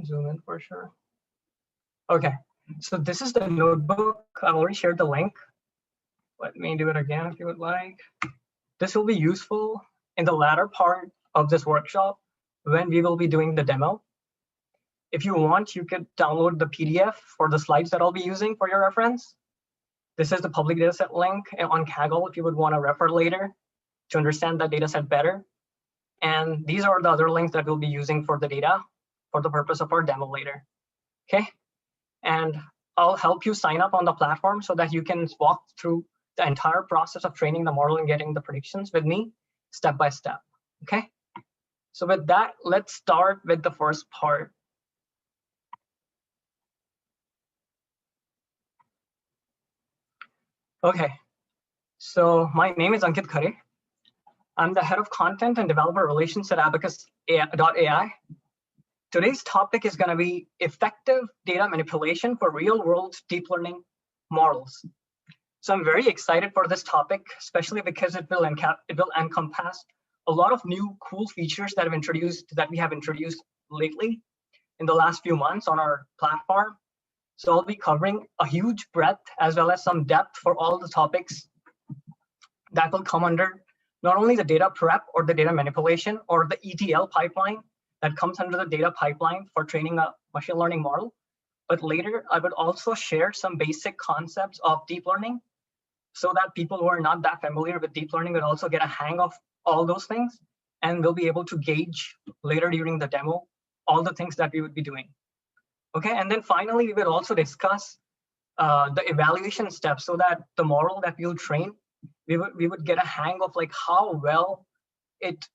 zoom in for sure. Okay, so this is the notebook. I've already shared the link. Let me do it again if you would like. This will be useful in the latter part of this workshop when we will be doing the demo. If you want, you could download the PDF for the slides that I'll be using for your reference. This is the public dataset link on Kaggle if you would want to refer later to understand the dataset better. And these are the other links that we'll be using for the data for the purpose of our demo later. Okay, and I'll help you sign up on the platform so that you can walk through the entire process of training the model and getting the predictions with me step by step. Okay, so with that, let's start with the first part. Okay, so my name is Ankit Khare. I'm the head of content and developer relations at Abacus.Al. Today's topic is going to be effective data manipulation for real-world deep learning models. So I'm very excited for this topic, especially because it will encompass a lot of new cool features that we have introduced lately in the last few months on our platform. So I'll be covering a huge breadth as well as some depth for all the topics that will come under not only the data prep or the data manipulation or the ETL pipeline that comes under the data pipeline for training a machine learning model, but later I would also share some basic concepts of deep learning so that people who are not that familiar with deep learning will also get a hang of all those things and will be able to gauge later during the demo all the things that we would be doing. Okay, and then finally, we will also discuss the evaluation steps so that the model that we'll train, we would get a hang of like how well it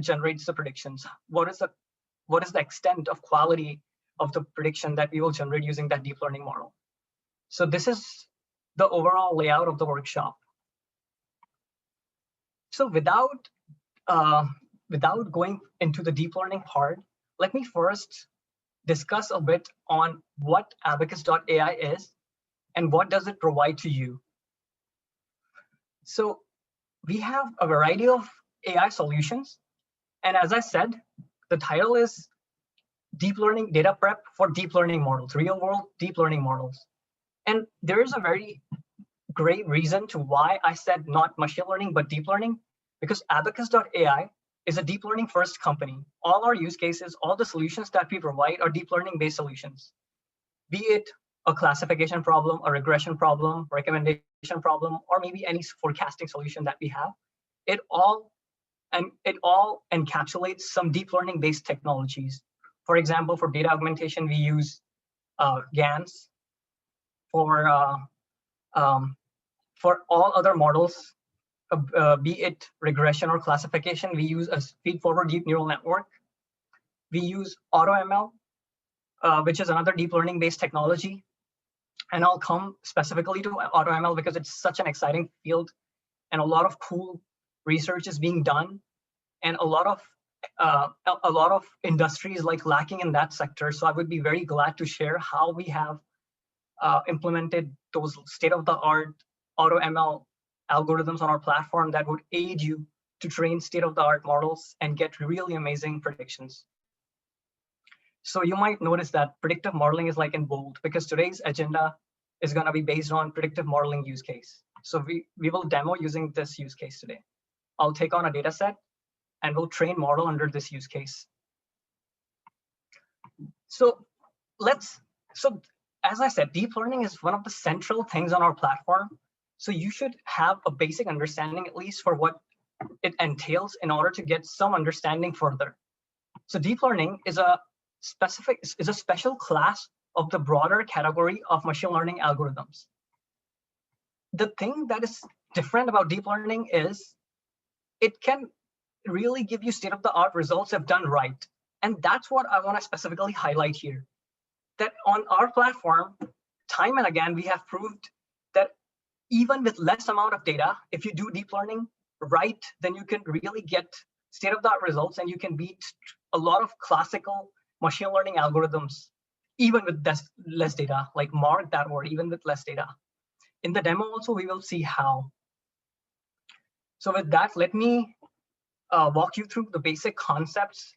generates the predictions. What is the extent of quality of the prediction that we will generate using that deep learning model? So this is the overall layout of the workshop. So without going into the deep learning part, let me first discuss a bit on what Abacus.Al is and what does it provide to you. So we have a variety of AI solutions. And as I said, the title is Deep Learning Data Prep for Deep Learning Models, Real World Deep Learning Models. And there is a very great reason to why I said not machine learning, but deep learning, because Abacus.Al is a deep learning first company. All our use cases, all the solutions that we provide are deep learning based solutions, be it a classification problem, a regression problem, recommendation problem, or maybe any forecasting solution that we have. It all encapsulates some deep learning based technologies. For example, for data augmentation, we use GANs. For all other models, be it regression or classification, we use a feed-forward deep neural network. We use Automl, which is another deep learning-based technology. And I'll come specifically to Automl because it's such an exciting field and a lot of cool research is being done. And a lot of industries like lacking in that sector. So I would be very glad to share how we have implemented those state-of-the-art AutoML algorithms on our platform that would aid you to train state-of-the-art models and get really amazing predictions. So you might notice that predictive modeling is like in bold because today's agenda is going to be based on predictive modeling use case. So we will demo using this use case today. I'll take on a data set and we'll train model under this use case. So as I said, deep learning is one of the central things on our platform. So you should have a basic understanding, at least for what it entails in order to get some understanding further. So deep learning is a special class of the broader category of machine learning algorithms. The thing that is different about deep learning is it can really give you state-of-the-art results if done right. And that's what I want to specifically highlight here. That on our platform, time and again, we have proved that even with less amount of data, if you do deep learning right, then you can really get state-of-the-art results and you can beat a lot of classical machine learning algorithms, even with less data, like mark that word, even with less data. In the demo also, we will see how. So with that, let me walk you through the basic concepts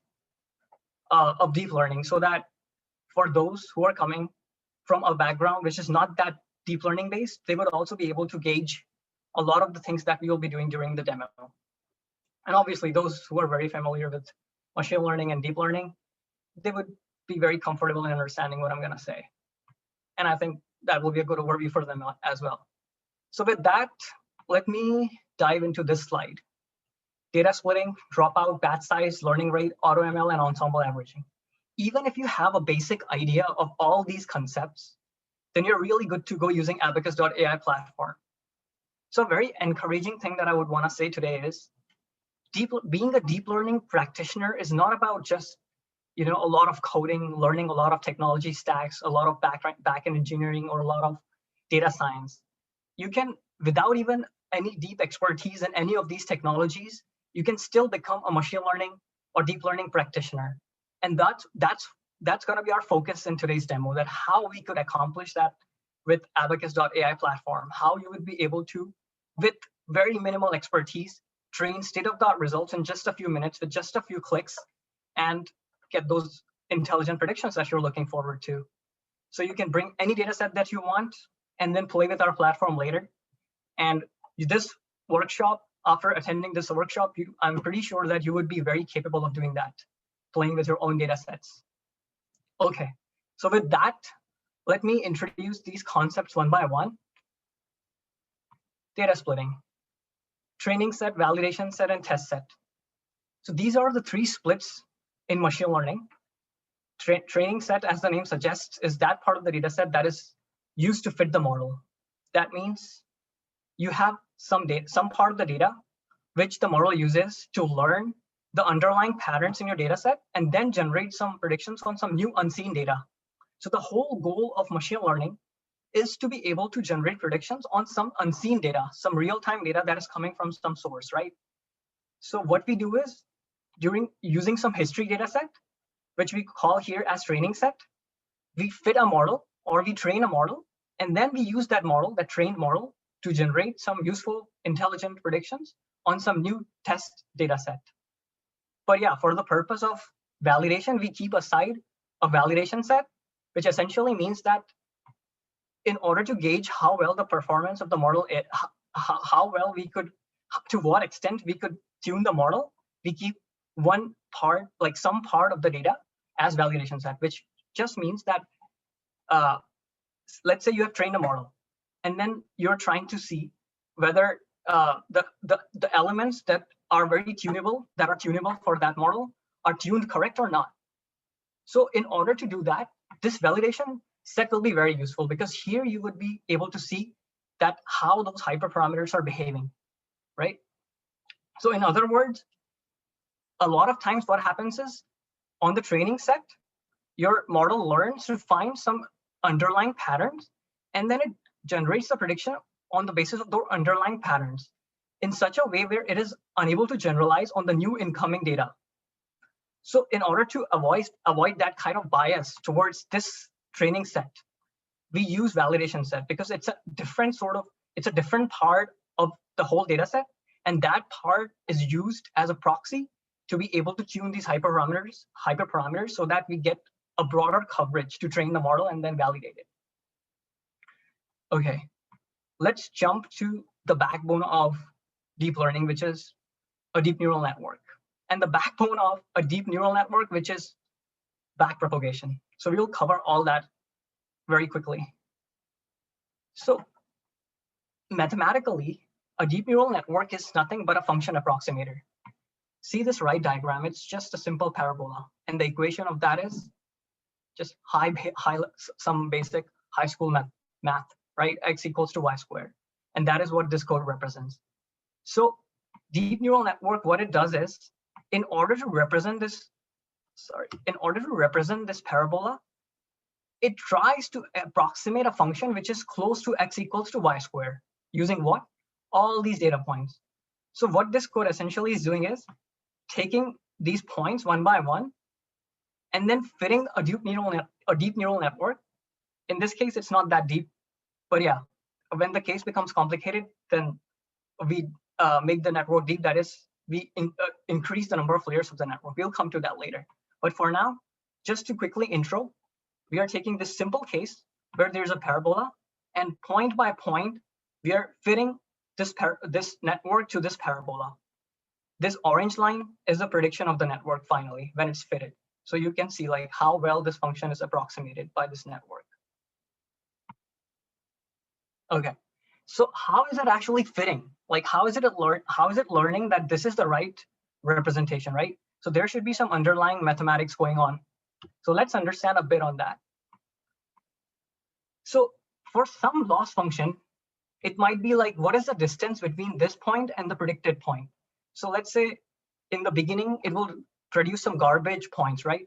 of deep learning so that for those who are coming from a background which is not that deep learning based, they would also be able to gauge a lot of the things that we will be doing during the demo. And obviously, those who are very familiar with machine learning and deep learning, they would be very comfortable in understanding what I'm going to say. And I think that will be a good overview for them as well. So with that, let me dive into this slide. Data splitting, dropout, batch size, learning rate, AutoML, and ensemble averaging. Even if you have a basic idea of all these concepts, then you're really good to go using Abacus.AI platform. So a very encouraging thing that I would want to say today is being a deep learning practitioner is not about just a lot of coding, learning a lot of technology stacks, a lot of backend engineering, or a lot of data science. You can, without even any deep expertise in any of these technologies, you can still become a machine learning or deep learning practitioner. And that's going to be our focus in today's demo, that how we could accomplish that with Abacus.AI platform, how you would be able to, with very minimal expertise, train state-of-the-art results in just a few minutes with just a few clicks and get those intelligent predictions that you're looking forward to. So you can bring any data set that you want and then play with our platform later. And this workshop, after attending this workshop, I'm pretty sure that you would be very capable of doing that, playing with your own data sets. Okay, so with that, let me introduce these concepts one by one. Data splitting, training set, validation set, and test set. So these are the three splits in machine learning. Training set, as the name suggests, is that part of the data set that is used to fit the model. That means you have some part of the data which the model uses to learn the underlying patterns in your data set and then generate some predictions on some new unseen data. So the whole goal of machine learning is to be able to generate predictions on some unseen data, some real-time data that is coming from some source, right? So what we do is, using some history data set, which we call here as training set, we fit a model or we train a model, and then we use that model, that trained model, to generate some useful, intelligent predictions on some new test data set. But yeah, for the purpose of validation, we keep aside a validation set, which essentially means that in order to gauge how well the performance of the model, how well we could, to what extent we could tune the model, we keep one part, like some part of the data as validation set, which just means that, let's say you have trained a model, and then you're trying to see whether the elements that are very tunable, that are tunable for that model, are tuned correct or not. So in order to do that, this validation set will be very useful, because here you would be able to see that how those hyperparameters are behaving, right? So in other words, a lot of times what happens is, on the training set, your model learns to find some underlying patterns, and then it generates the prediction on the basis of those underlying patterns in such a way where it is unable to generalize on the new incoming data. So in order to avoid that kind of bias towards this training set, we use validation set, because it's a different part of the whole data set, and that part is used as a proxy to be able to tune these hyperparameters so that we get a broader coverage to train the model and then validate it. Okay, let's jump to the backbone of deep learning, which is a deep neural network, and the backbone of a deep neural network, which is backpropagation. So we'll cover all that very quickly. So mathematically, a deep neural network is nothing but a function approximator. See this right diagram, it's just a simple parabola. And the equation of that is just some basic high school math, right? X equals to y squared. And that is what this code represents. So deep neural network, what it does is, in order to represent this parabola, it tries to approximate a function which is close to x equals to y squared, using what? All these data points. So what this code essentially is doing is taking these points one by one, and then fitting a deep neural network. In this case, it's not that deep, but yeah, when the case becomes complicated, then we make the network deep. That is, we increase the number of layers of the network. We'll come to that later. But for now, just to quickly intro, we are taking this simple case where there's a parabola, and point by point, we are fitting this network to this parabola. This orange line is the prediction of the network finally when it's fitted. So you can see like how well this function is approximated by this network. Okay, so how is it actually fitting? Like how is it learning that this is the right representation, right? So there should be some underlying mathematics going on. So let's understand a bit on that. So for some loss function, it might be like, what is the distance between this point and the predicted point? So let's say in the beginning, it will produce some garbage points, right?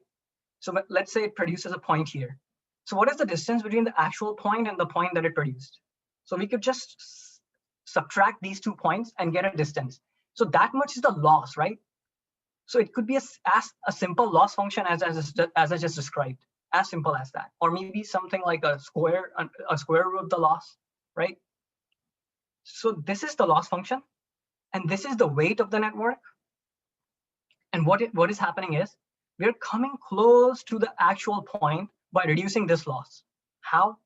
So let's say it produces a point here. So what is the distance between the actual point and the point that it produced? So we could just subtract these 2 points and get a distance. So that much is the loss, right? So it could be as a simple loss function as I just described, as simple as that. Or maybe something like a square root of the loss, right? So this is the loss function, and this is the weight of the network. And what is happening is we're coming close to the actual point by reducing this loss. How?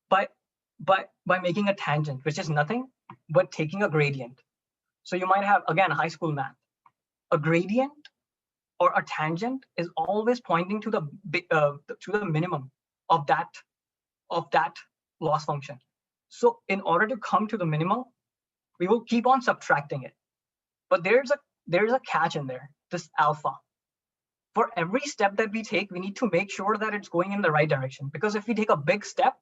By making a tangent, which is nothing but taking a gradient. So you might have, again, high school math. A gradient or a tangent is always pointing to the minimum of that loss function. So in order to come to the minimum, we will keep on subtracting it. But there's a catch in there, this alpha. For every step that we take, we need to make sure that it's going in the right direction. Because if we take a big step,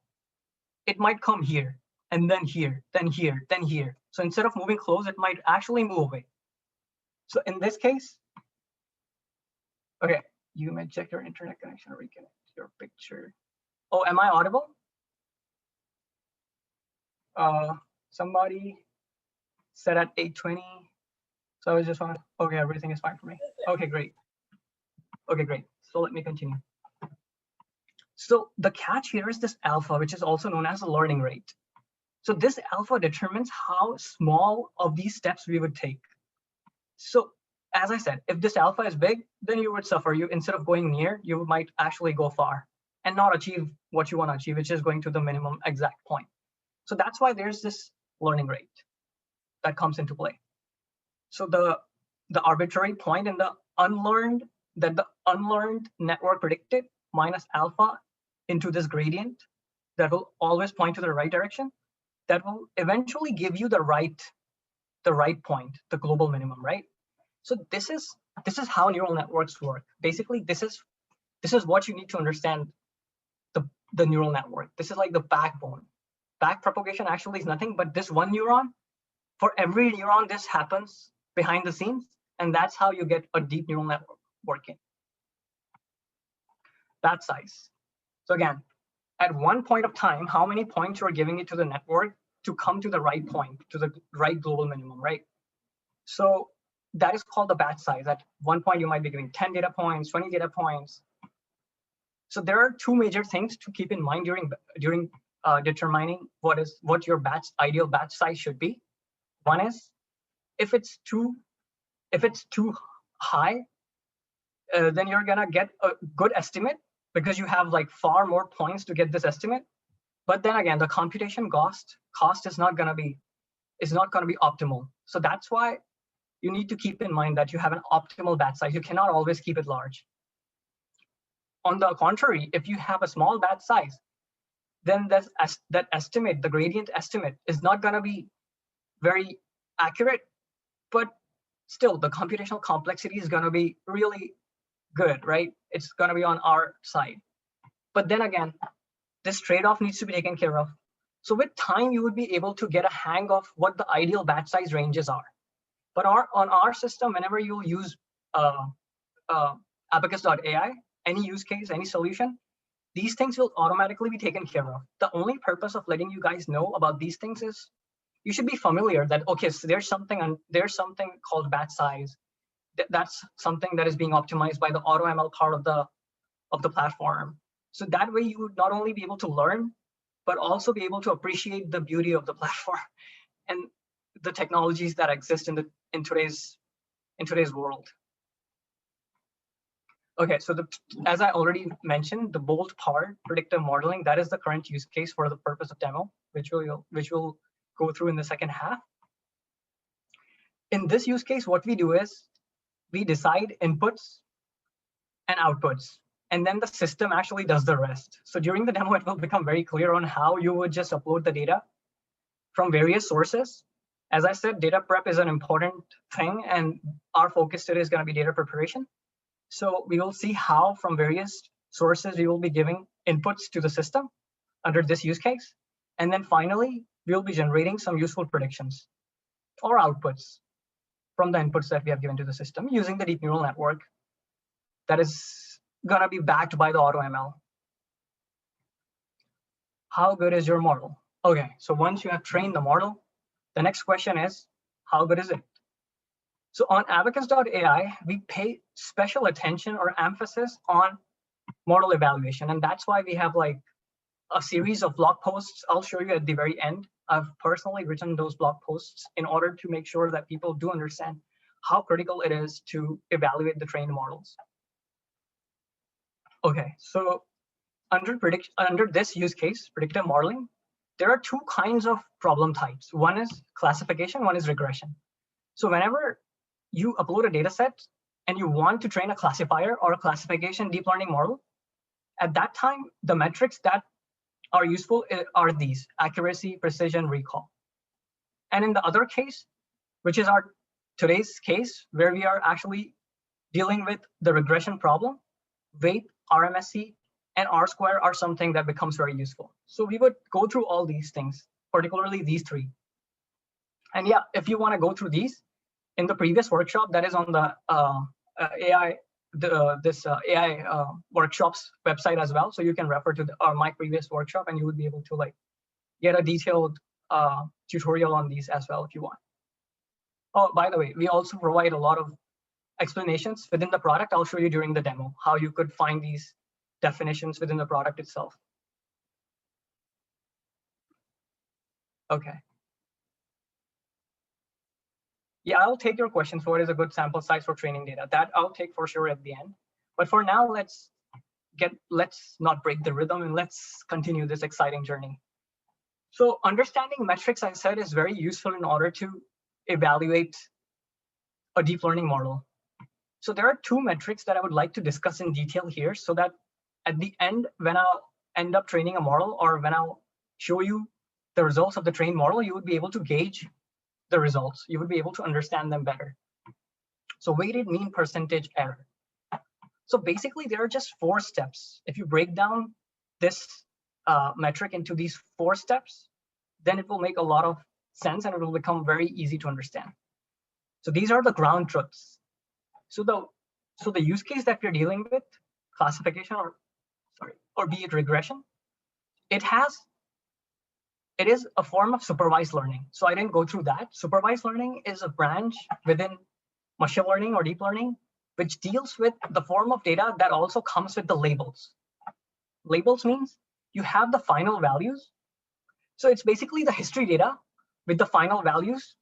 it might come here, and then here, then here, then here. So instead of moving close, it might actually move away. So in this case, okay, you may check your internet connection or reconnect your picture. Oh, am I audible? Somebody said at 8:20. So I was just okay, everything is fine for me. Okay, great. Okay, great. So let me continue. So the catch here is this alpha, which is also known as the learning rate. So this alpha determines how small of these steps we would take. So as I said, if this alpha is big, then you would suffer. You, instead of going near, you might actually go far and not achieve what you want to achieve, which is going to the minimum exact point. So that's why there's this learning rate that comes into play. So the arbitrary point in the unlearned network predicted minus alpha into this gradient that will always point to the right direction, that will eventually give you the right point, the global minimum, right? So this is how neural networks work. Basically, this is what you need to understand the neural network. This is like the backbone. Back propagation actually is nothing but this one neuron. For every neuron, this happens behind the scenes, and that's how you get a deep neural network working. Batch size. So again, at one point of time, how many points you're giving it to the network to come to the right point, to the right global minimum, right? So that is called the batch size. At one point, you might be giving 10 data points, 20 data points. So there are two major things to keep in mind during determining what your ideal batch size should be. One is if it's too high, then you're gonna get a good estimate because you have like far more points to get this estimate. But then again, the computation cost is not gonna be optimal. So that's why you need to keep in mind that you have an optimal batch size. You cannot always keep it large. On the contrary, if you have a small batch size, then that estimate, the gradient estimate, is not gonna be very accurate, but still the computational complexity is gonna be really good, right? It's gonna be on our side. But then again, this trade-off needs to be taken care of. So with time, you would be able to get a hang of what the ideal batch size ranges are. But on our system, whenever you use Abacus.AI, any use case, any solution, these things will automatically be taken care of. The only purpose of letting you guys know about these things is you should be familiar that, okay, so there's something called batch size. That's something that is being optimized by the Automl part of the platform. So that way you would not only be able to learn, but also be able to appreciate the beauty of the platform and the technologies that exist in today's world. Okay, so as I already mentioned, the bold part, predictive modeling, that is the current use case for the purpose of demo, which we'll go through in the second half. In this use case, what we do is we decide inputs and outputs, and then the system actually does the rest. So during the demo, it will become very clear on how you would just upload the data from various sources. As I said, data prep is an important thing, and our focus today is going to be data preparation. So we will see how from various sources we will be giving inputs to the system under this use case. And then finally, we'll be generating some useful predictions or outputs from the inputs that we have given to the system using the deep neural network that is going to be backed by the Automl. How good is your model? Okay, so once you have trained the model, the next question is, how good is it? So on Abacus.ai, we pay special attention or emphasis on model evaluation. And that's why we have like a series of blog posts I'll show you at the very end. I've personally written those blog posts in order to make sure that people do understand how critical it is to evaluate the trained models. Okay, so under this use case, predictive modeling, there are two kinds of problem types. One is classification, one is regression. So whenever you upload a data set and you want to train a classifier or a classification deep learning model, at that time, the metrics that are useful are these: accuracy, precision, recall. And in the other case, which is our today's case, where we are actually dealing with the regression problem, weight, RMSE, and R-square are something that becomes very useful. So we would go through all these things, particularly these three. And yeah, if you want to go through these, in the previous workshop that is on the AI workshops website as well, so you can refer to my previous workshop, and you would be able to like get a detailed tutorial on these as well if you want. Oh, by the way, we also provide a lot of explanations within the product. I'll show you during the demo how you could find these definitions within the product itself. Okay. Yeah, I'll take your questions. What is a good sample size for training data? That I'll take for sure at the end. But for now, let's not break the rhythm and let's continue this exciting journey. So understanding metrics, I said, is very useful in order to evaluate a deep learning model. So there are two metrics that I would like to discuss in detail here, so that at the end, when I'll end up training a model, or when I'll show you the results of the trained model, you would be able to gauge the results. You would be able to understand them better. So weighted mean percentage error. So basically, there are just 4 steps. If you break down this metric into these 4 steps, then it will make a lot of sense and it will become very easy to understand. So these are the ground truths. So the use case that we're dealing with, classification or be it regression, it is a form of supervised learning. So I didn't go through that. Supervised learning is a branch within machine learning or deep learning, which deals with the form of data that also comes with the labels. Labels means you have the final values. So it's basically the history data with the final values.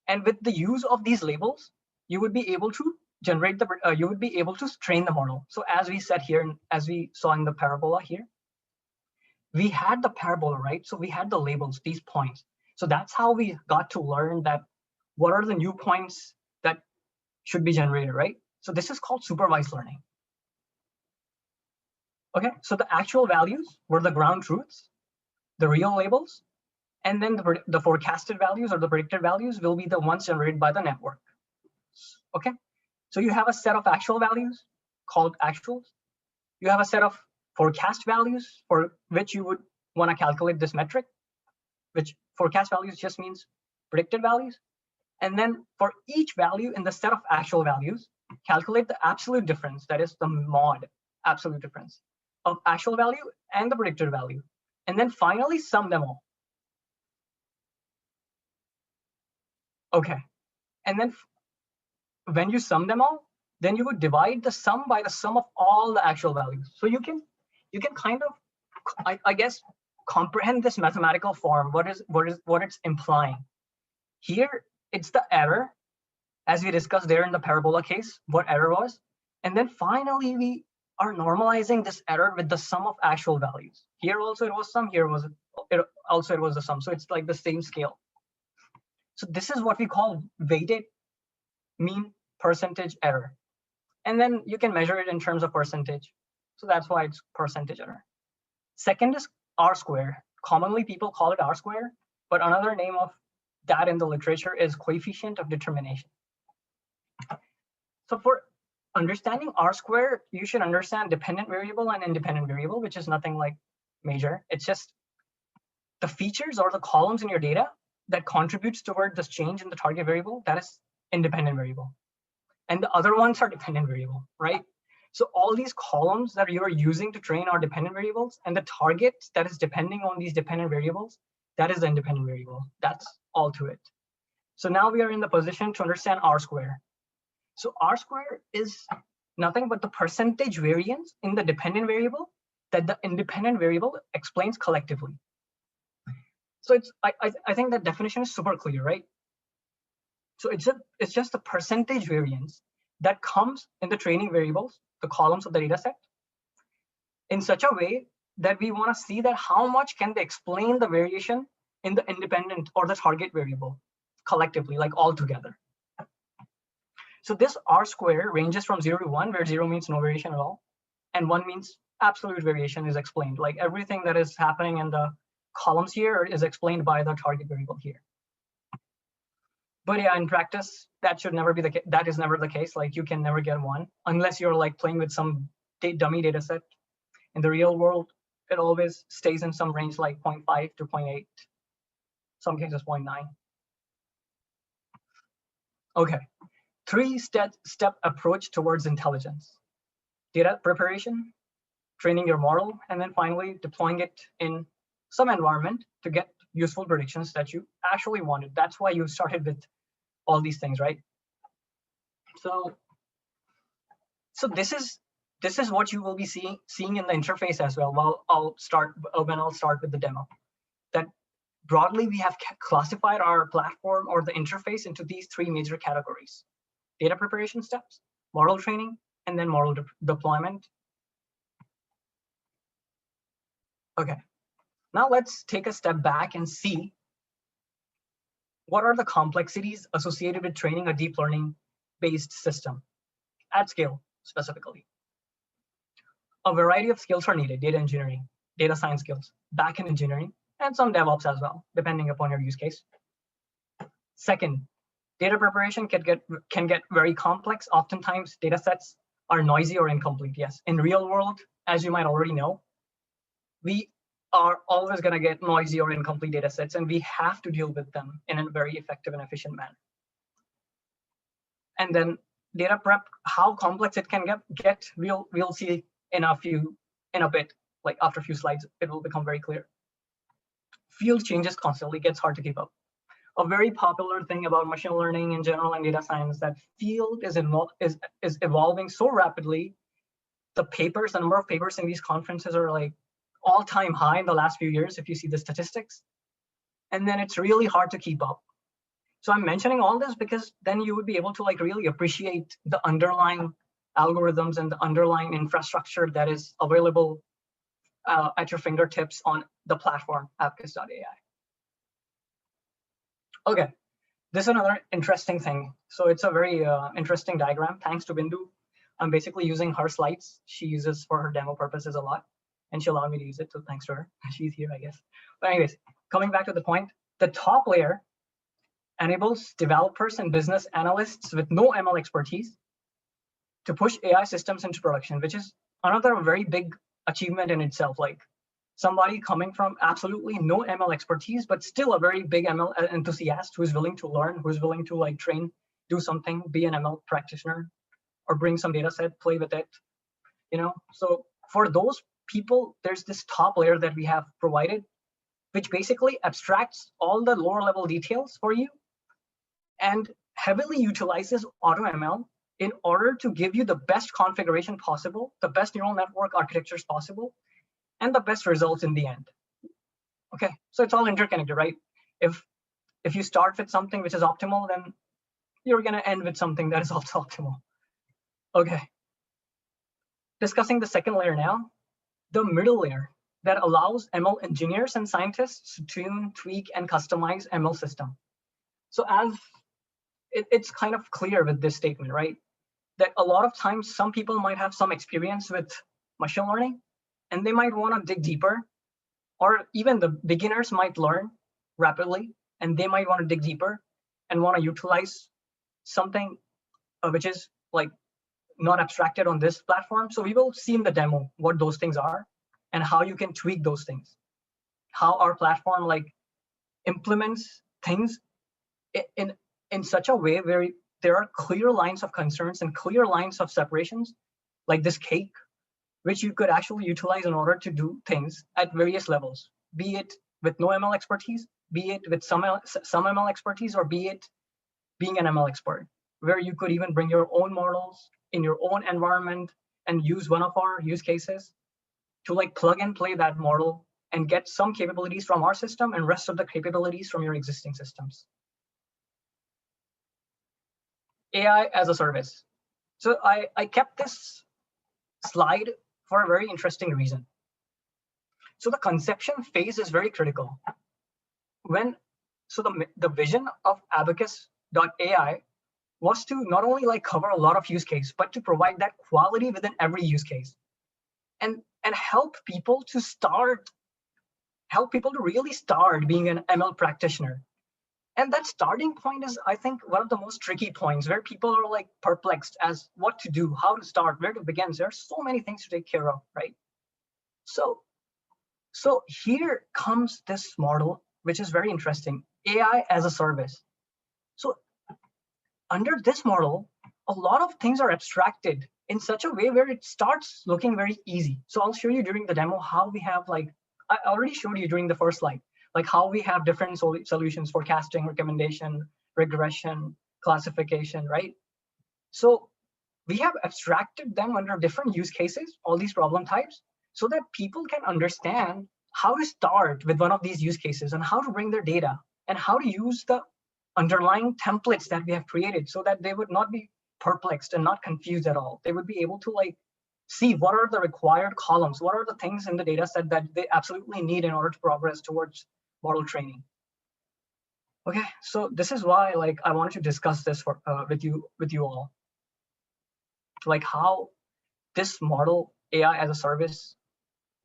And with the use of these labels, you would be able to generate you would be able to train the model. So as we said here, as we saw in the parabola here, we had the parabola, right? So we had the labels, these points. So that's how we got to learn that what are the new points that should be generated, right? So this is called supervised learning. Okay, so the actual values were the ground truths, the real labels, and then the forecasted values or the predicted values will be the ones generated by the network. Okay, so you have a set of actual values called actuals. You have a set of forecast values for which you would want to calculate this metric, which forecast values just means predicted values. And then for each value in the set of actual values, calculate the absolute difference, that is the mod absolute difference of actual value and the predicted value. And then finally sum them all. Okay, and then when you sum them all, then you would divide the sum by the sum of all the actual values. So you can kind of, I guess, comprehend this mathematical form. What it's implying. Here, it's the error, as we discussed there in the parabola case, what error was. And then finally, we are normalizing this error with the sum of actual values. Here also it was sum, here was it also it was the sum. So it's like the same scale. So this is what we call weighted mean percentage error. And then you can measure it in terms of percentage. So that's why it's percentage error. Second is R square. Commonly people call it R square, but another name of that in the literature is coefficient of determination. So for understanding R square, you should understand dependent variable and independent variable, which is nothing like major. It's just the features or the columns in your data that contributes toward this change in the target variable, that is independent variable. And the other ones are dependent variable, right? So all these columns that you are using to train are dependent variables, and the target that is depending on these dependent variables, that is the independent variable. That's all to it. So now we are in the position to understand R square. So R square is nothing but the percentage variance in the dependent variable that the independent variable explains collectively. So it's I think that definition is super clear, right? So it's just the percentage variance that comes in the training variables, the columns of the data set, in such a way that we want to see that how much can they explain the variation in the independent or the target variable collectively, like all together. So this R square ranges from 0 to 1, where 0 means no variation at all, and 1 means absolute variation is explained. Like everything that is happening in the columns here is explained by the target variable here. But yeah, in practice, that should never be the case. That is never the case. Like you can never get 1 unless you're like playing with some dummy data set. In the real world, it always stays in some range like 0.5 to 0.8, some cases 0.9. Okay, 3-step approach towards intelligence: data preparation, training your model, and then finally deploying it in some environment to get useful predictions that you actually wanted. That's why you started with all these things, right? So this is what you will be seeing in the interface as well. Well, I'll start with the demo. That broadly we have classified our platform or the interface into these 3 major categories: data preparation steps, model training, and then model deployment. Okay, now let's take a step back and see what are the complexities associated with training a deep learning based system at scale specifically. A variety of skills are needed: data engineering, data science skills, backend engineering, and some DevOps as well, depending upon your use case. Second, data preparation can get very complex. Oftentimes, data sets are noisy or incomplete. Yes, in real world, as you might already know, we are always going to get noisy or incomplete data sets, and we have to deal with them in a very effective and efficient manner. And then data prep, how complex it can get, we'll see in a bit, like after a few slides, it will become very clear. Field changes constantly, gets hard to keep up. A very popular thing about machine learning in general and data science, that field is evolving so rapidly. The number of papers in these conferences are like all-time high in the last few years, if you see the statistics. And then it's really hard to keep up. So I'm mentioning all this because then you would be able to like really appreciate the underlying algorithms and the underlying infrastructure that is available at your fingertips on the platform Abacus.ai. Okay, this is another interesting thing. So it's a very interesting diagram. Thanks to Bindu, I'm basically using her slides. She uses for her demo purposes a lot, and she allowed me to use it. So thanks to her. She's here, I guess. But anyways, coming back to the point, the top layer enables developers and business analysts with no ML expertise to push AI systems into production, which is another very big achievement in itself. Like somebody coming from absolutely no ML expertise, but still a very big ML enthusiast who is willing to learn, who is willing to like train, do something, be an ML practitioner, or bring some data set, play with it, So for those people, there's this top layer that we have provided, which basically abstracts all the lower level details for you and heavily utilizes AutoML in order to give you the best configuration possible, the best neural network architectures possible, and the best results in the end. Okay, so it's all interconnected, right? If you start with something which is optimal, then you're going to end with something that is also optimal. Okay. discussing the second layer now, the middle layer that allows ML engineers and scientists to tune, tweak, and customize ML system. So as it's kind of clear with this statement, right? That a lot of times some people might have some experience with machine learning and they might want to dig deeper, or even the beginners might learn rapidly and they might want to dig deeper and want to utilize something which is like not abstracted on this platform. So we will see in the demo what those things are and how you can tweak those things, how our platform like implements things in such a way where there are clear lines of concerns and clear lines of separations, like this cake, which you could actually utilize in order to do things at various levels, be it with no ML expertise, be it with some ML expertise, or be it being an ML expert, where you could even bring your own models in your own environment and use one of our use cases to like plug and play that model and get some capabilities from our system and rest of the capabilities from your existing systems. AI as a service. So I kept this slide for a very interesting reason. So the conception phase is very critical. So the vision of Abacus.Al was to not only like cover a lot of use case, but to provide that quality within every use case and help people to really start being an ML practitioner. And that starting point is, I think, one of the most tricky points where people are like perplexed as what to do, how to start, where to begin. There are so many things to take care of, right? So here comes this model, which is very interesting, AI as a service. So under this model, a lot of things are abstracted in such a way where it starts looking very easy. So I'll show you during the demo how we have like, I already showed you during the first slide, like how we have different solutions, forecasting, recommendation, regression, classification, right? So we have abstracted them under different use cases, all these problem types, so that people can understand how to start with one of these use cases and how to bring their data and how to use the underlying templates that we have created so that they would not be perplexed and not confused at all. They would be able to like see what are the required columns, what are the things in the data set that they absolutely need in order to progress towards model training. Okay, so this is why like I wanted to discuss this for with you all, like how this model AI as a service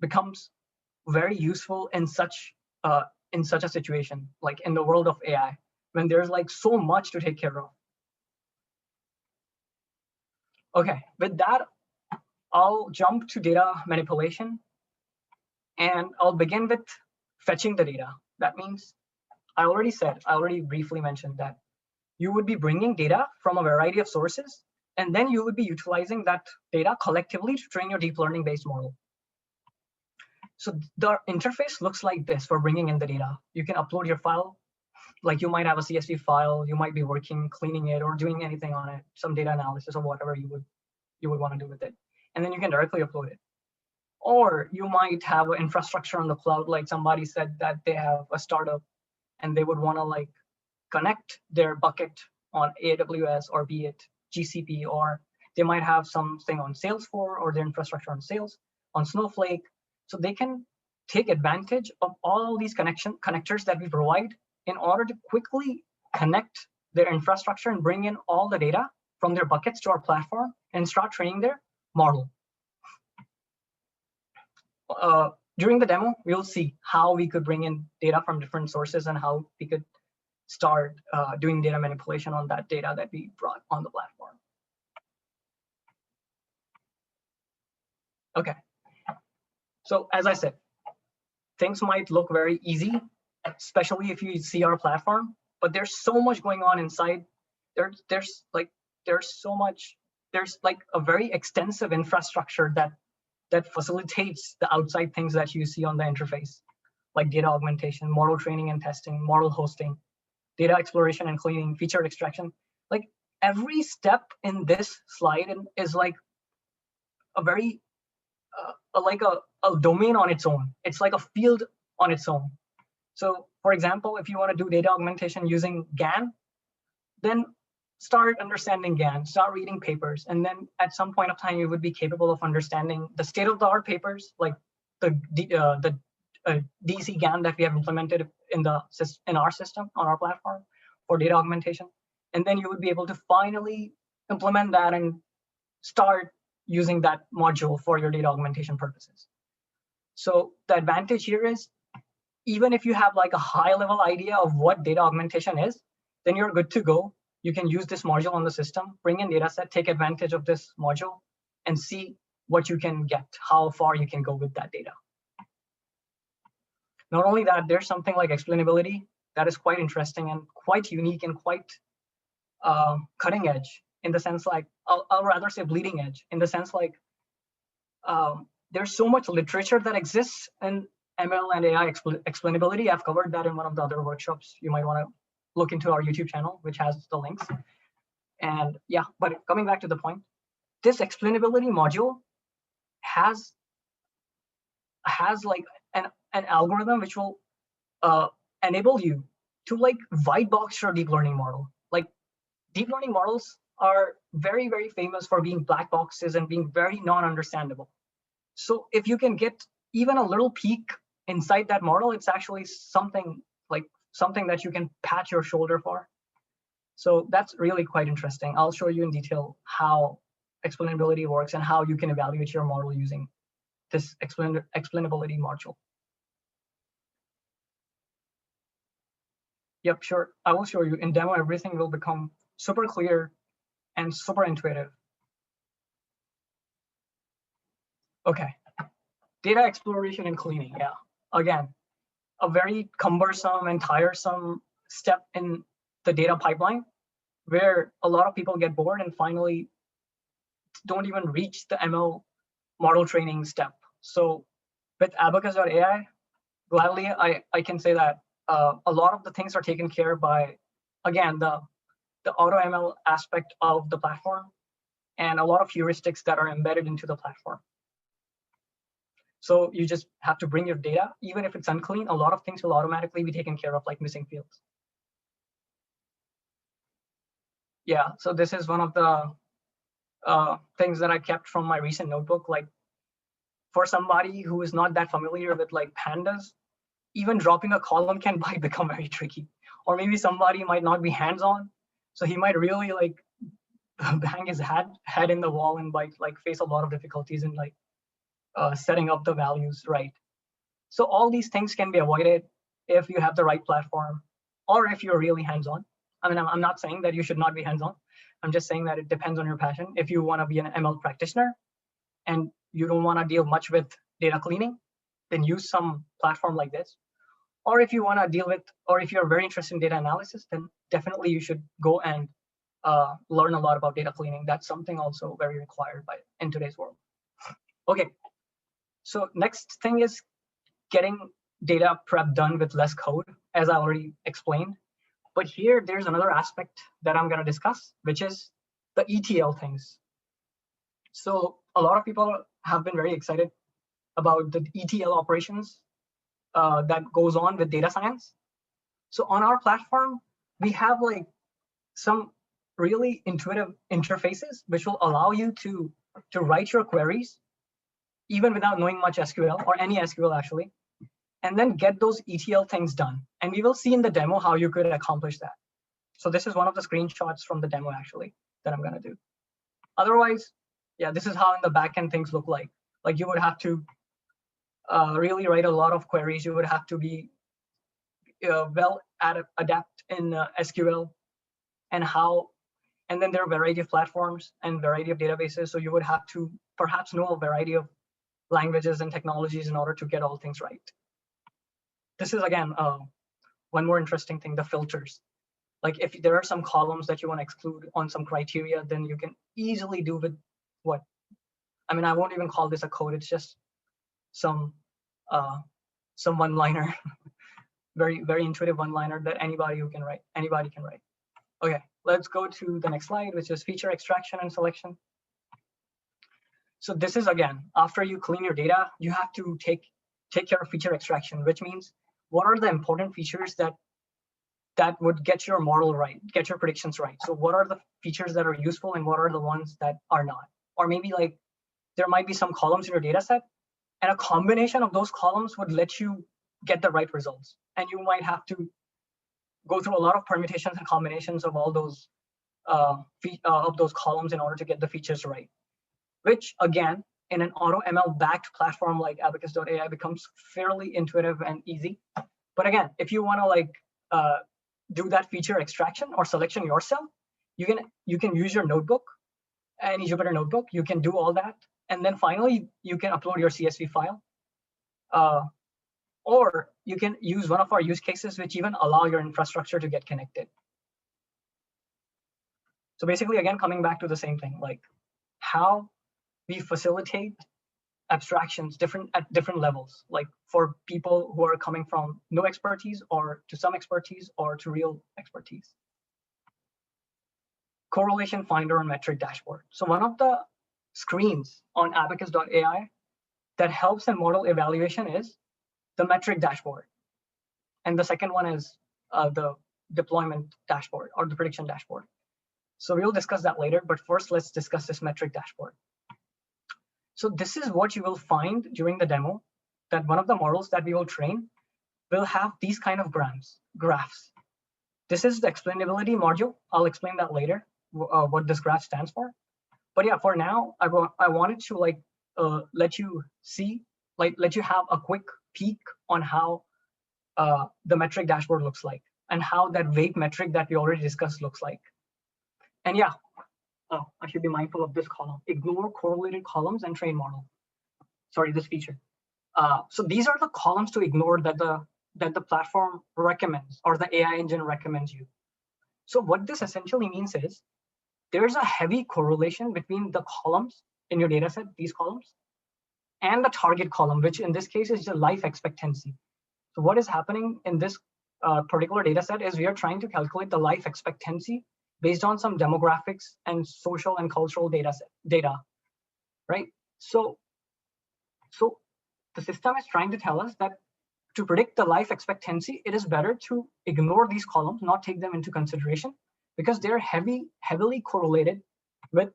becomes very useful in such a situation, like in the world of AI, when there's like so much to take care of. Okay, with that, I'll jump to data manipulation, and I'll begin with fetching the data. That means I already briefly mentioned that you would be bringing data from a variety of sources, and then you would be utilizing that data collectively to train your deep learning based model. So the interface looks like this for bringing in the data. You can upload your file, like you might have a CSV file, you might be working, cleaning it, or doing anything on it, some data analysis or whatever you would want to do with it. And then you can directly upload it. Or you might have an infrastructure on the cloud, like somebody said that they have a startup and they would want to like connect their bucket on AWS or be it GCP, or they might have something on Salesforce or their infrastructure on Snowflake. So they can take advantage of all these connectors that we provide in order to quickly connect their infrastructure and bring in all the data from their buckets to our platform and start training their model. During the demo, we'll see how we could bring in data from different sources and how we could start doing data manipulation on that data that we brought on the platform. Okay. So as I said, things might look very easy, especially if you see our platform, but there's so much going on inside. There's like a very extensive infrastructure that facilitates the outside things that you see on the interface, like data augmentation, model training and testing, model hosting, data exploration and cleaning, feature extraction. Like every step in this slide is like a very like a domain on its own. It's like a field on its own. So for example, if you want to do data augmentation using GAN, then start understanding GAN, start reading papers, and then at some point of time, you would be capable of understanding the state-of-the-art papers, like the DC GAN that we have implemented in our system, on our platform for data augmentation. And then you would be able to finally implement that and start using that module for your data augmentation purposes. So the advantage here is, even if you have like a high-level idea of what data augmentation is, then you're good to go. You can use this module on the system, bring in data set, take advantage of this module, and see what you can get, how far you can go with that data. Not only that, there's something like explainability that is quite interesting and quite unique and quite cutting edge, in the sense like, I'll rather say bleeding edge, in the sense like there's so much literature that exists in ML and AI explainability. I've covered that in one of the other workshops. You might want to look into our YouTube channel, which has the links. And yeah, but coming back to the point, this explainability module has like an algorithm which will enable you to like white box your deep learning model. Like, deep learning models are very, very famous for being black boxes and being very non-understandable. So if you can get even a little peek inside that model, it's actually something that you can pat your shoulder for. So that's really quite interesting. I'll show you in detail how explainability works and how you can evaluate your model using this explainability module. Yep, sure. I will show you. In demo, everything will become super clear and super intuitive. Okay. Data exploration and cleaning. Yeah. Again, a very cumbersome and tiresome step in the data pipeline, where a lot of people get bored and finally don't even reach the ML model training step. So with Abacus.AI, gladly, I can say that a lot of the things are taken care by, again, the AutoML aspect of the platform, and a lot of heuristics that are embedded into the platform. So you just have to bring your data, even if it's unclean, a lot of things will automatically be taken care of, like missing fields. Yeah, so this is one of the things that I kept from my recent notebook. Like, for somebody who is not that familiar with like pandas, even dropping a column can become very tricky. Or maybe somebody might not be hands-on, so he might really like bang his head in the wall and like face a lot of difficulties in like setting up the values right. So all these things can be avoided if you have the right platform, or if you're really hands-on. I mean, I'm not saying that you should not be hands-on. I'm just saying that it depends on your passion. If you want to be an ML practitioner and you don't want to deal much with data cleaning, then use some platform like this. Or if you want to deal with, or if you're very interested in data analysis, then definitely you should go and learn a lot about data cleaning. That's something also very required in today's world. Okay, so next thing is getting data prep done with less code, as I already explained. But here, there's another aspect that I'm going to discuss, which is the ETL things. So a lot of people have been very excited about the ETL operations that goes on with data science. So on our platform, we have like some really intuitive interfaces which will allow you to write your queries even without knowing much SQL, or any SQL actually, and then get those ETL things done. And we will see in the demo how you could accomplish that. So this is one of the screenshots from the demo actually that I'm going to do. Otherwise, yeah, this is how in the backend things look like. Like, you would have to really write a lot of queries. You would have to be well adept in SQL, and then there are a variety of platforms and variety of databases. So you would have to perhaps know a variety of languages and technologies in order to get all things right. This is, again, one more interesting thing, the filters. Like, if there are some columns that you want to exclude on some criteria, then you can easily do with what? I mean, I won't even call this a code. It's just some one-liner, very, very intuitive one-liner that anybody can write. Okay, let's go to the next slide, which is feature extraction and selection. So this is, again, after you clean your data, you have to take care of feature extraction, which means what are the important features that that would get your model right, get your predictions right. So what are the features that are useful and what are the ones that are not? Or maybe like there might be some columns in your data set, and a combination of those columns would let you get the right results. And you might have to go through a lot of permutations and combinations of all those columns in order to get the features right, which again, in an AutoML backed platform like Abacus.ai becomes fairly intuitive and easy. But again, if you want to like do that feature extraction or selection yourself, you can use your notebook, any Jupyter notebook. You can do all that, and then finally you can upload your CSV file, or you can use one of our use cases which even allow your infrastructure to get connected. So basically, again, coming back to the same thing, like how we facilitate abstractions at different levels, like for people who are coming from no expertise or to some expertise or to real expertise. Correlation finder and metric dashboard. So one of the screens on Abacus.ai that helps in model evaluation is the metric dashboard. And the second one is the deployment dashboard or the prediction dashboard. So we'll discuss that later, but first let's discuss this metric dashboard. So this is what you will find during the demo, that one of the models that we will train will have these kind of graphs. This is the explainability module. I'll explain that later, what this graph stands for. But yeah, for now, I wanted to like let you see, like let you have a quick peek on how the metric dashboard looks like and how that weight metric that we already discussed looks like. And yeah, I should be mindful of this column. Ignore correlated columns and train model. Sorry, this feature. So these are the columns to ignore that the platform recommends or the AI engine recommends you. So what this essentially means is there's a heavy correlation between the columns in your data set, these columns, and the target column, which in this case is the life expectancy. So what is happening in this particular data set is we are trying to calculate the life expectancy based on some demographics and social and cultural data, right? So the system is trying to tell us that to predict the life expectancy, it is better to ignore these columns, not take them into consideration, because they're heavily correlated with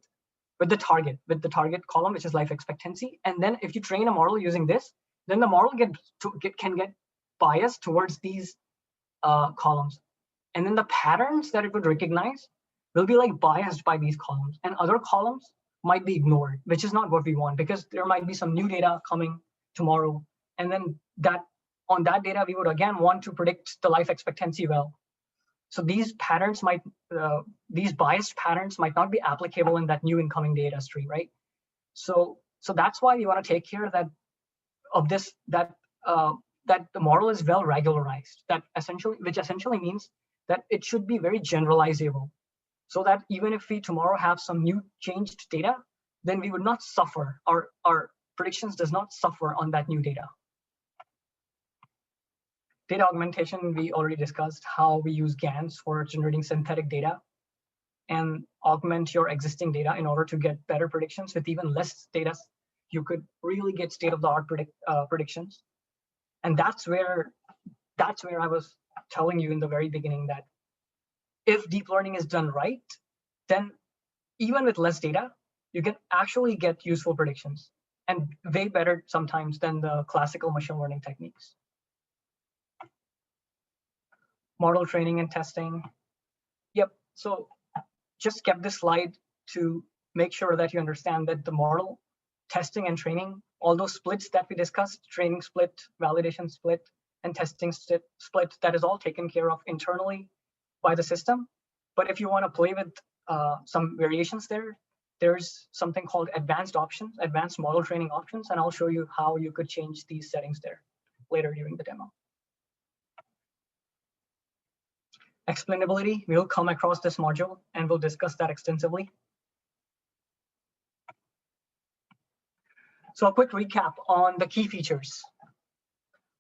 the target column, which is life expectancy. And then if you train a model using this, then the model can get biased towards these columns. And then the patterns that it would recognize will be like biased by these columns, and other columns might be ignored, which is not what we want, because there might be some new data coming tomorrow. And then on that data, we would again want to predict the life expectancy well. So these patterns these biased patterns might not be applicable in that new incoming data stream, right? So that's why we want to take care that the model is well regularized, which essentially means that it should be very generalizable, so that even if we tomorrow have some new changed data, then we would not suffer, our predictions does not suffer on that new data. Data augmentation, we already discussed how we use GANs for generating synthetic data and augment your existing data in order to get better predictions. With even less data, you could really get state-of-the-art predictions. And that's where I was telling you in the very beginning that if deep learning is done right, then even with less data, you can actually get useful predictions, and way better sometimes than the classical machine learning techniques. Model training and testing. Yep, so just kept this slide to make sure that you understand that the model testing and training, all those splits that we discussed, training split, validation split, and testing split, that is all taken care of internally by the system. But if you want to play with some variations there's something called advanced options, advanced model training options, and I'll show you how you could change these settings there later during the demo. Explainability, we'll come across this module and we'll discuss that extensively. So a quick recap on the key features.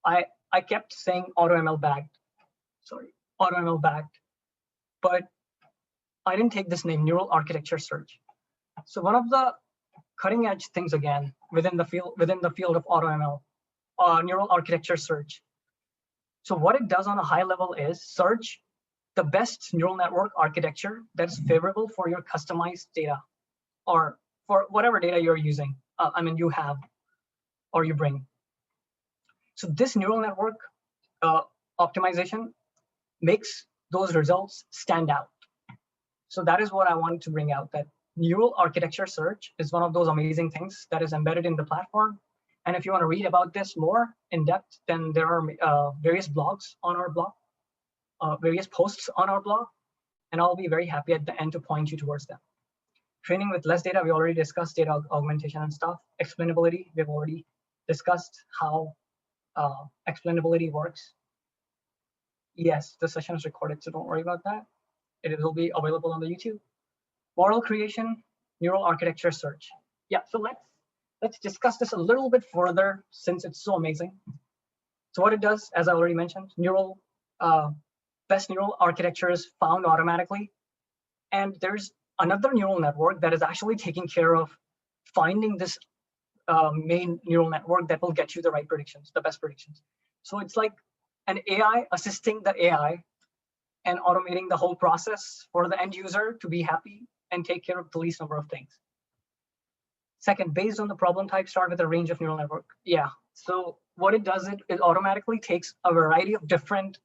I kept saying AutoML backed, but I didn't take this name, neural architecture search. So one of the cutting edge things again within the field of AutoML, neural architecture search. So what it does on a high level is search the best neural network architecture that is favorable for your customized data or for whatever data you're using. You have or you bring. So this neural network optimization makes those results stand out. So that is what I wanted to bring out, that neural architecture search is one of those amazing things that is embedded in the platform. And if you want to read about this more in depth, then there are various blogs on our blog, various posts on our blog, and I'll be very happy at the end to point you towards them. Training with less data, we already discussed data augmentation and stuff. Explainability, we've already discussed how explainability works. Yes, the session is recorded, so don't worry about that. It will be available on the YouTube. Model creation, neural architecture search. Yeah, so let's discuss this a little bit further since it's so amazing. So what it does, as I already mentioned, best neural architecture is found automatically. And there's another neural network that is actually taking care of finding this main neural network that will get you the right predictions, the best predictions. So it's like an AI assisting the AI and automating the whole process for the end user to be happy and take care of the least number of things. Second, based on the problem type, start with a range of neural network. Yeah, so what it does, it automatically takes a variety of different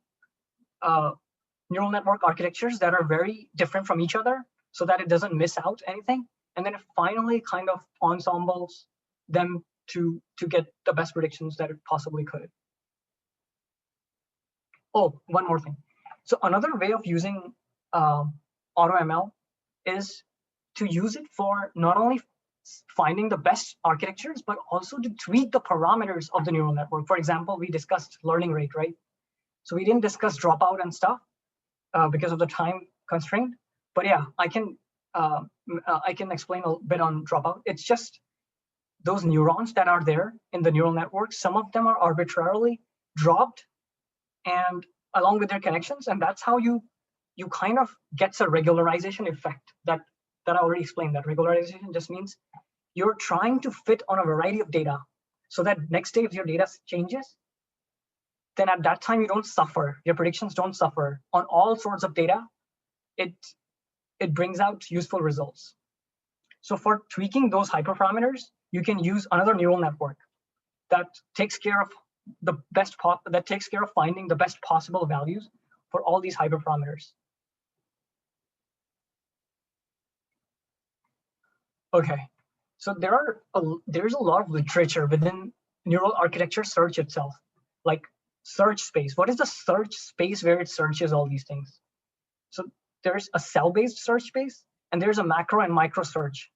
neural network architectures that are very different from each other so that it doesn't miss out anything. And then it finally kind of ensembles them to get the best predictions that it possibly could. Oh, one more thing. So another way of using AutoML is to use it for not only finding the best architectures, but also to tweak the parameters of the neural network. For example, we discussed learning rate, right? So we didn't discuss dropout and stuff because of the time constraint. But yeah, I can explain a bit on dropout. It's just those neurons that are there in the neural network. Some of them are arbitrarily dropped and along with their connections, and that's how you kind of gets a regularization effect that I already explained. That regularization just means you're trying to fit on a variety of data so that next day if your data changes, then at that time you don't suffer, your predictions don't suffer on all sorts of data. It brings out useful results. So for tweaking those hyperparameters, you can use another neural network that takes care of finding the best possible values for all these hyperparameters. Okay, so there's a lot of literature within neural architecture search itself, like search space. What is the search space where it searches all these things? So there's a cell-based search space, and there's a macro and micro search.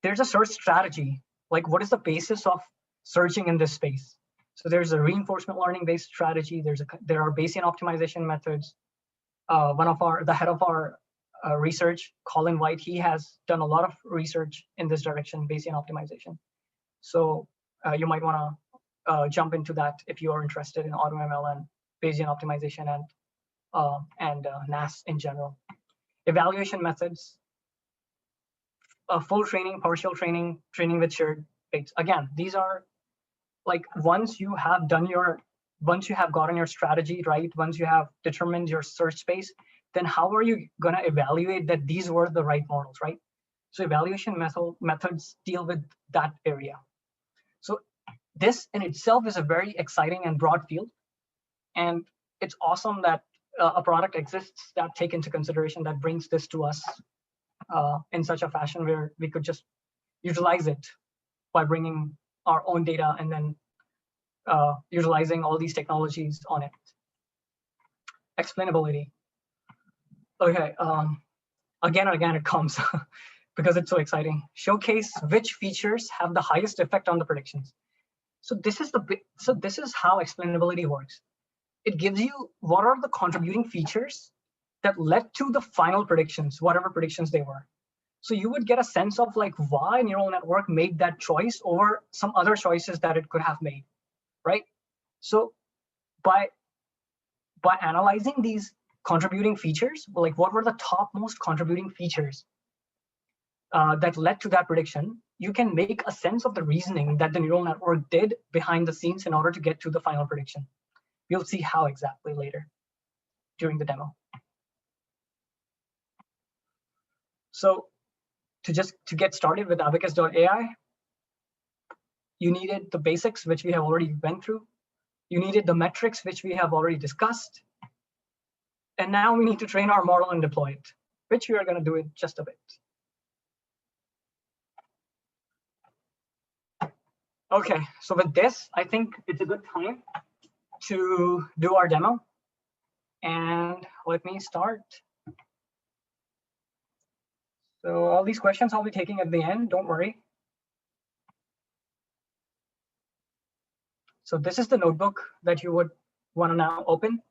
There's a search strategy, like what is the basis of searching in this space? So there's a reinforcement learning-based strategy. There are Bayesian optimization methods. The head of our research, Colin White, he has done a lot of research in this direction, Bayesian optimization. So you might want to jump into that if you are interested in AutoML and Bayesian optimization and NAS in general. Evaluation methods, full training, partial training, training with shared weights. Again, these are like once you have gotten your strategy right, once you have determined your search space, then how are you going to evaluate that these were the right models, right? So evaluation methods deal with that area. So this in itself is a very exciting and broad field. And it's awesome that a product exists that take into consideration, that brings this to us in such a fashion where we could just utilize it by bringing our own data and then utilizing all these technologies on it. Explainability. Okay, again and again it comes because it's so exciting. Showcase which features have the highest effect on the predictions. So this is how explainability works. It gives you what are the contributing features that led to the final predictions, whatever predictions they were. So you would get a sense of like why neural network made that choice over some other choices that it could have made, right? So by analyzing these contributing features, like what were the top most contributing features that led to that prediction, you can make a sense of the reasoning that the neural network did behind the scenes in order to get to the final prediction. We'll see how exactly later. during the demo. So to get started with Abacus.ai, you needed the basics, which we have already went through. You needed the metrics, which we have already discussed. And now we need to train our model and deploy it, which we are going to do in just a bit. Okay, so with this, I think it's a good time to do our demo. And let me start. So all these questions I'll be taking at the end, don't worry. So this is the notebook that you would want to now open.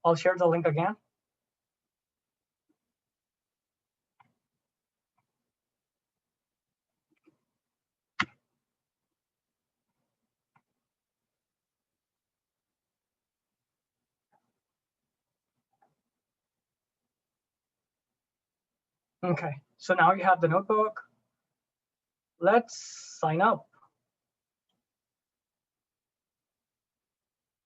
I'll share the link again. Okay, so now you have the notebook. Let's sign up.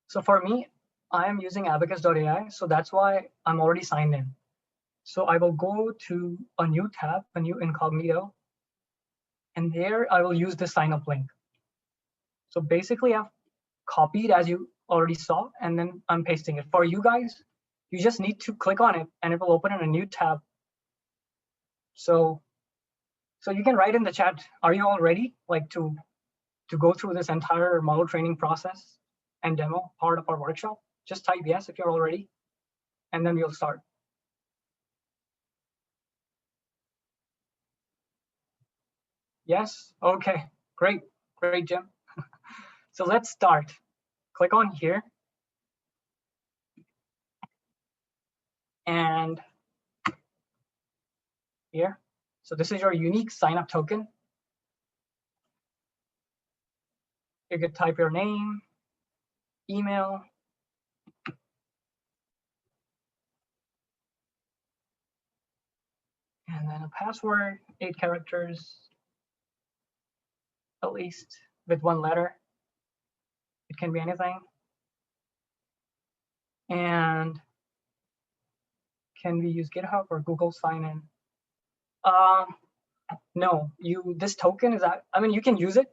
So for me, I am using Abacus.ai, so that's why I'm already signed in. So I will go to a new tab, a new incognito, and there I will use the sign up link. So basically I've copied, as you already saw, and then I'm pasting it. For you guys, you just need to click on it and it will open in a new tab. So you can write in the chat, are you all ready, like to go through this entire model training process and demo part of our workshop? Just type yes if you're all ready, and then we'll start. Yes, okay, great, Jim. So let's start. Click on here. And here. So this is your unique sign up token. You could type your name, email, and then a password, 8 characters, at least with 1 letter. It can be anything. And can we use GitHub or Google sign in? No, this token is that, I mean, you can use it.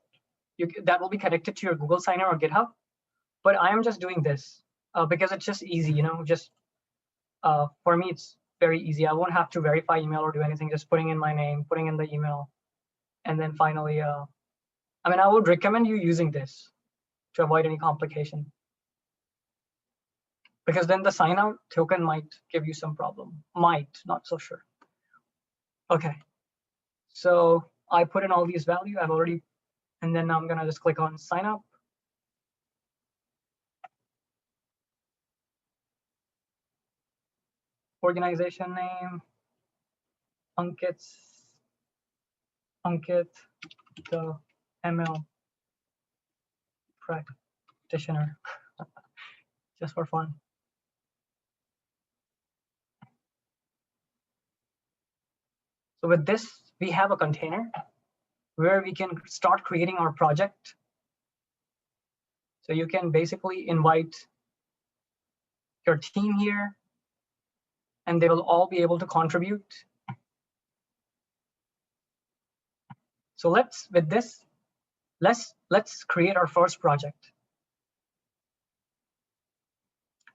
That will be connected to your Google sign in or GitHub. But I am just doing this because it's just easy, just for me, it's very easy. I won't have to verify email or do anything, just putting in my name, putting in the email. And then finally, I mean, I would recommend you using this to avoid any complication. Because then the sign out token might give you some problem. Might, not so sure. Okay, so I put in all these values. I've already, and then I'm gonna just click on sign up. Organization name, Ankit, the ML practitioner, just for fun. So with this, we have a container where we can start creating our project. So you can basically invite your team here, and they will all be able to contribute. So let's create our first project.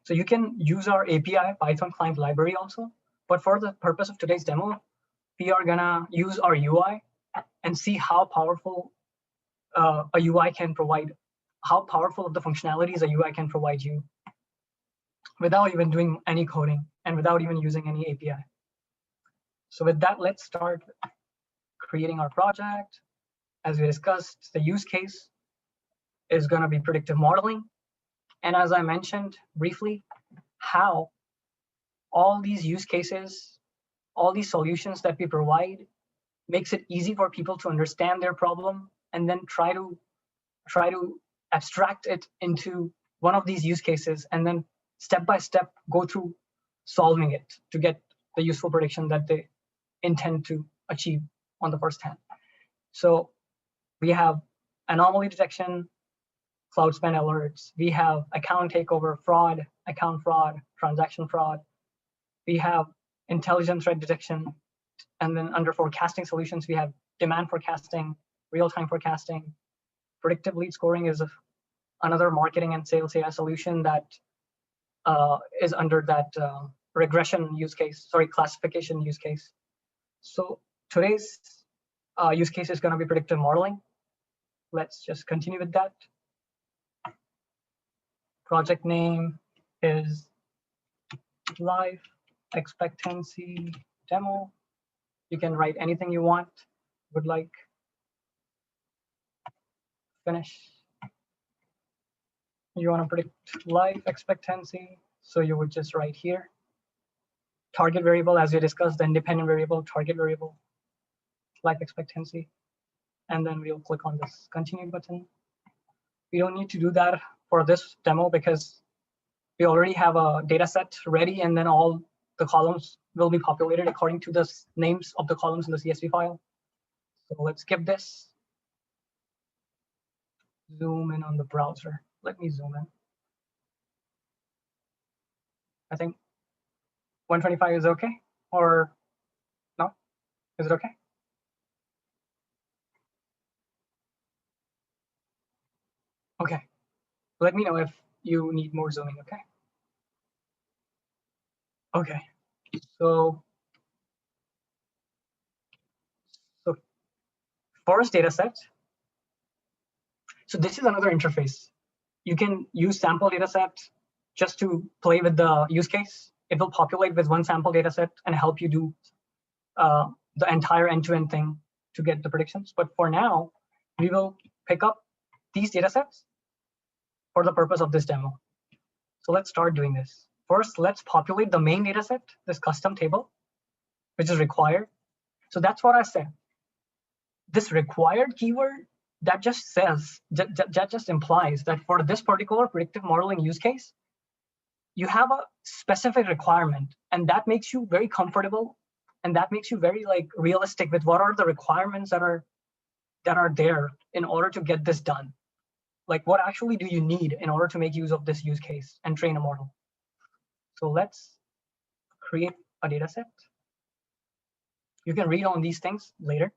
So you can use our API Python client library also, but for the purpose of today's demo, we are gonna use our UI and see how powerful a UI can provide, how powerful of the functionalities a UI can provide you without even doing any coding and without even using any API. So with that, let's start creating our project. As we discussed, the use case is going to be predictive modeling. And as I mentioned briefly, how all these use cases, all these solutions that we provide makes it easy for people to understand their problem and then try to abstract it into one of these use cases and then step by step go through solving it to get the useful prediction that they intend to achieve on the first hand. So we have anomaly detection, cloud spend alerts. We have account takeover, fraud, account fraud, transaction fraud. We have intelligent threat detection. And then under forecasting solutions, we have demand forecasting, real-time forecasting. Predictive lead scoring is another marketing and sales AI solution that is under that regression use case, sorry, classification use case. So today's use case is going to be predictive modeling. Let's just continue with that. Project name is life expectancy demo. You can write anything you want, would like. Finish. You want to predict life expectancy, so you would just write here. Target variable, as we discussed, the independent variable, target variable, life expectancy. And then we'll click on this continue button. We don't need to do that for this demo because we already have a data set ready, and then all the columns will be populated according to the names of the columns in the CSV file. So let's skip this. Zoom in on the browser. Let me zoom in. I think 125 is okay, or no? Is it okay? Okay. Let me know if you need more zooming, okay? Okay. So forest data set. So this is another interface. You can use sample data set just to play with the use case. It will populate with one sample data set and help you do the entire end-to-end thing to get the predictions. But for now, we will pick up these data sets for the purpose of this demo. So let's start doing this. First, let's populate the main data set, this custom table, which is required. So that's what I said. This required keyword, that just says, that just implies that for this particular predictive modeling use case, you have a specific requirement, and that makes you very comfortable, and that makes you very realistic with what are the requirements that are there in order to get this done. Like, what actually do you need in order to make use of this use case and train a model? So let's create a data set. You can read on these things later.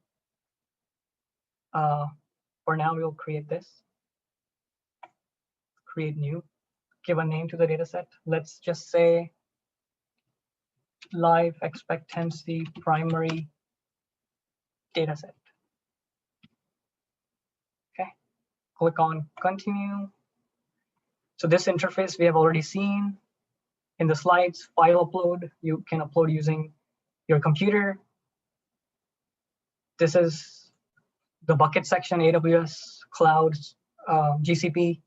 For now, we'll create this. Create new. Give a name to the data set. Let's just say life expectancy primary data set. Okay. Click on continue. So this interface we have already seen in the slides. File upload, you can upload using your computer. This is the bucket section, AWS, clouds, GCP.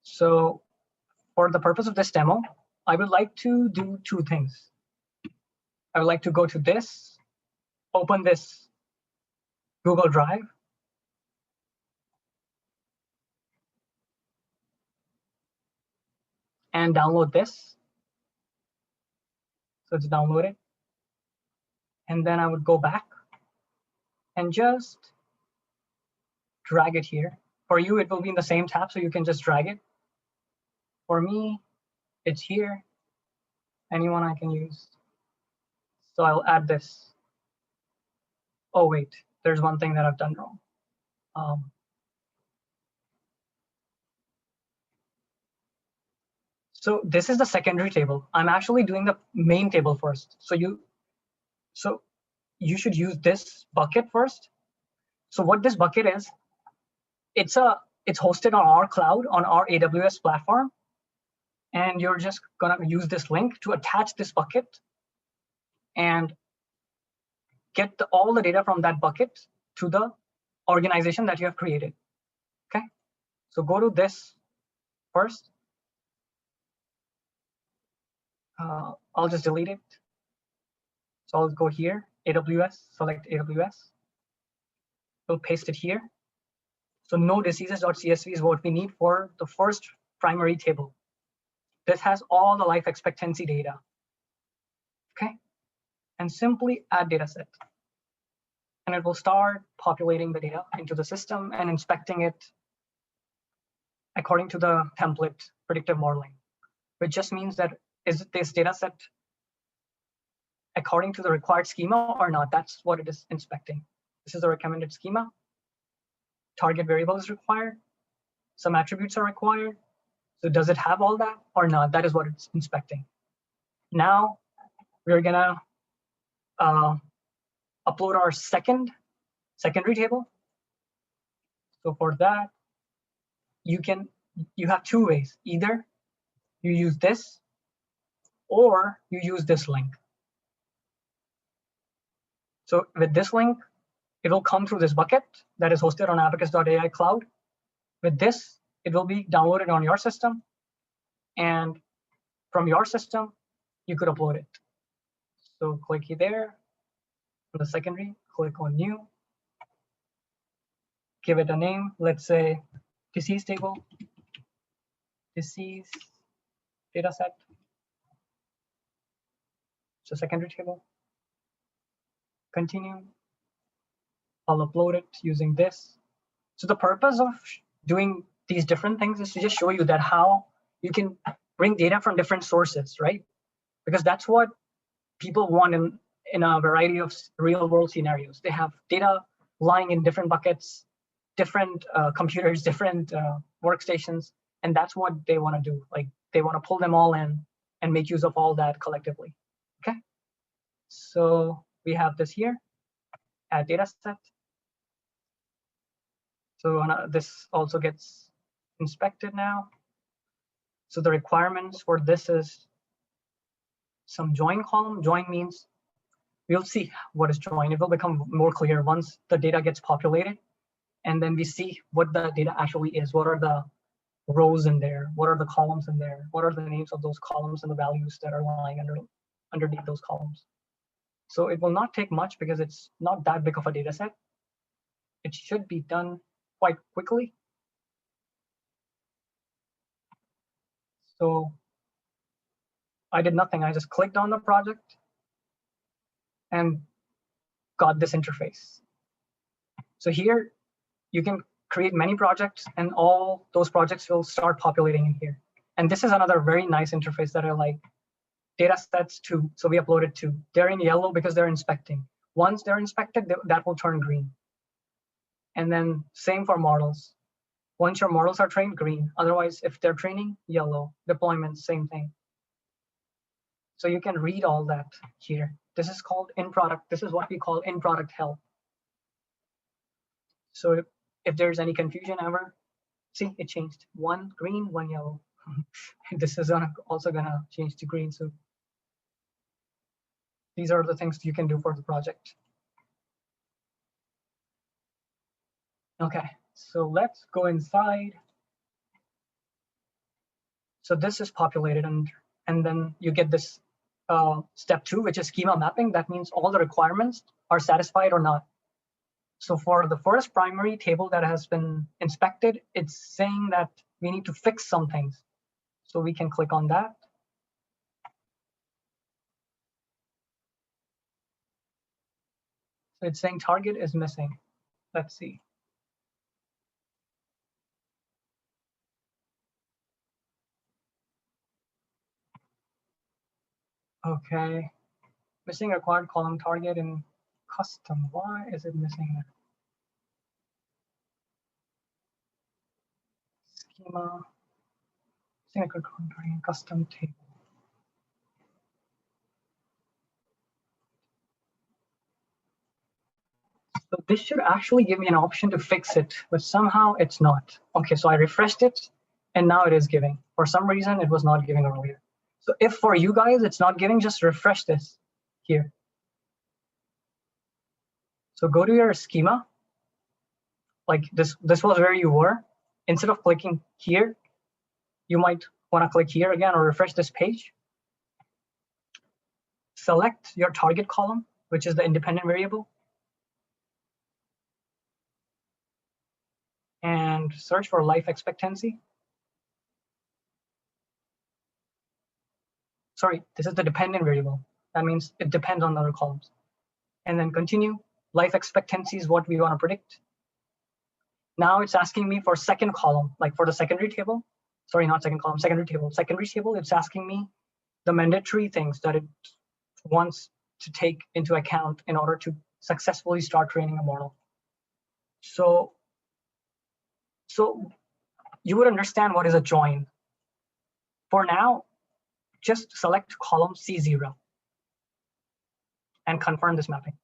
So for the purpose of this demo, I would like to do two things. I would like to go to this, open this Google Drive. And download this. So it's downloaded. And then I would go back and just drag it here. For you, it will be in the same tab, so you can just drag it. For me, it's here. Anyone I can use. So I'll add this. Oh, wait, there's one thing that I've done wrong. So this is the secondary table. I'm actually doing the main table first. So you should use this bucket first. So what this bucket is, it's hosted on our cloud, on our AWS platform. And you're just gonna use this link to attach this bucket and get all the data from that bucket to the organization that you have created. Okay, so go to this first. I'll just delete it. So I'll go here, AWS, select AWS. We'll paste it here. So no diseases.csv is what we need for the first primary table. This has all the life expectancy data. Okay, and simply add data set. And it will start populating the data into the system and inspecting it according to the template predictive modeling, which just means that is this data set according to the required schema or not? That's what it is inspecting. This is the recommended schema. Target variable is required. Some attributes are required. So does it have all that or not? That is what it's inspecting. Now we're gonna upload our secondary table. So for that, you have two ways. Either you use this or you use this link. So with this link, it will come through this bucket that is hosted on Abacus.AI cloud. With this, it will be downloaded on your system. And from your system, you could upload it. So click there on the secondary, click on new, give it a name. Let's say disease table, disease dataset. So secondary table. Continue. I'll upload it using this. So the purpose of doing these different things is to just show you that how you can bring data from different sources, right? Because that's what people want in a variety of real world scenarios. They have data lying in different buckets, different computers, different workstations, and that's what they want to do. Like they want to pull them all in and make use of all that collectively. Okay, so we have this here, add data set. So this also gets inspected now. So the requirements for this is some join column. Join means we'll see what is join. It will become more clear once the data gets populated. And then we see what the data actually is. What are the rows in there? What are the columns in there? What are the names of those columns and the values that are lying underneath those columns? So it will not take much because it's not that big of a data set. It should be done quite quickly. So I did nothing. I just clicked on the project and got this interface. So here you can create many projects and all those projects will start populating in here. And this is another very nice interface that I like. Data sets too. So we uploaded two. They're in yellow because they're inspecting. Once they're inspected, that will turn green. And then same for models. Once your models are trained, green. Otherwise, if they're training, yellow. Deployment, same thing. So you can read all that here. This is called in product. This is what we call in product help. So if there's any confusion ever, see, it changed. One green, one yellow. This is also gonna change to green. So these are the things you can do for the project. Okay, so let's go inside. So this is populated and then you get this step 2, which is schema mapping. That means all the requirements are satisfied or not. So for the first primary table that has been inspected, it's saying that we need to fix some things. So we can click on that. So it's saying target is missing. Let's see. Okay, missing required column target in custom. Why is it missing there? Schema, missing required column target in custom table. So this should actually give me an option to fix it, but somehow it's not. Okay, so I refreshed it and now it is giving. For some reason, it was not giving earlier. So if for you guys, it's not giving, just refresh this here. So go to your schema. Like this was where you were. Instead of clicking here, you might want to click here again or refresh this page. Select your target column, which is the independent variable. And search for life expectancy. Sorry, this is the dependent variable. That means it depends on the other columns. And then continue. Life expectancy is what we want to predict. Now it's asking me for second column, like for the secondary table. Sorry, not second column, secondary table. Secondary table, it's asking me the mandatory things that it wants to take into account in order to successfully start training a model. So you would understand what is a join. For now, just select column C0 and confirm this mapping.